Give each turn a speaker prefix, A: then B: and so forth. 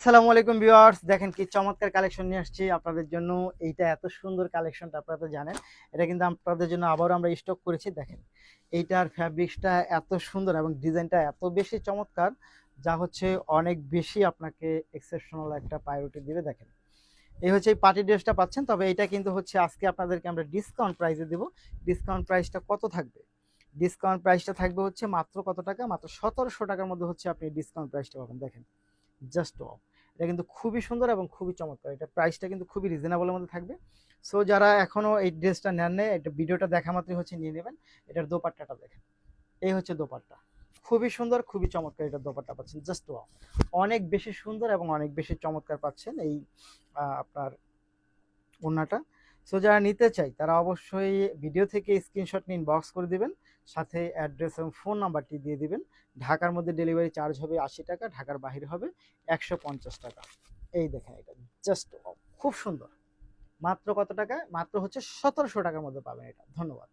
A: আসসালামু আলাইকুম ভিউয়ার্স, দেখেন কি চমৎকার কালেকশন নিয়ে আসছি আপনাদের জন্য। এইটা এত সুন্দর কালেকশনটা আপনারা তো জানেন। এটা কিন্তু আপনাদের জন্য আবারও আমরা স্টক করেছি। দেখেন এইটার ফ্যাব্রিক্সটা এত সুন্দর এবং ডিজাইনটা এত বেশি চমৎকার, যা হচ্ছে অনেক বেশি আপনাকে এক্সেপশনাল একটা প্রায়োরিটি দিবে। দেখেন এই হচ্ছে এই পার্টি ড্রেসটা পাচ্ছেন, তবে এটা কিন্তু হচ্ছে আজকে আপনাদেরকে আমরা ডিসকাউন্ট প্রাইসে দেবো। ডিসকাউন্ট প্রাইসটা কত থাকবে? ডিসকাউন্ট প্রাইসটা থাকবে হচ্ছে মাত্র কত টাকা? মাত্র 1700 টাকার মধ্যে হচ্ছে আপনি ডিসকাউন্ট প্রাইসটা পাবেন। দেখেন জাস্ট ওয়াও! এটা কিন্তু খুবই সুন্দর এবং খুবই চমৎকার। এটা প্রাইসটা কিন্তু খুবই রিজনেবলের মধ্যে থাকবে। সো যারা এখনো এই ড্রেসটা নেন নাই, এটা ভিডিওটা দেখা মাত্রই হচ্ছে নিয়ে নেবেন। এটার দোপাট্টাটা দেখেন। এই হচ্ছে দোপাট্টা। খুবই সুন্দর, খুবই চমৎকার এটার দোপাট্টা পাচ্ছেন। Just wow! অনেক বেশি সুন্দর এবং অনেক বেশি চমৎকার পাচ্ছেন এই আপনার ওড়নাটা। সো যারা নিতে চাই তারা অবশ্যই ভিডিও থেকে স্ক্রিনশট নিয়ে ইনবক্স করে দিবেন। সাথে অ্যাড্রেস এবং ফোন নাম্বারটি দিয়ে দিবেন। ঢাকার মধ্যে ডেলিভারি চার্জ হবে ৮০ টাকা, ঢাকার বাহিরে হবে ১৫০ টাকা। এই দেখেন এটা জাস্ট খুব সুন্দর। মাত্র কত টাকা? মাত্র হচ্ছে ১৭০০ টাকার মধ্যে পাবেন এটা। ধন্যবাদ।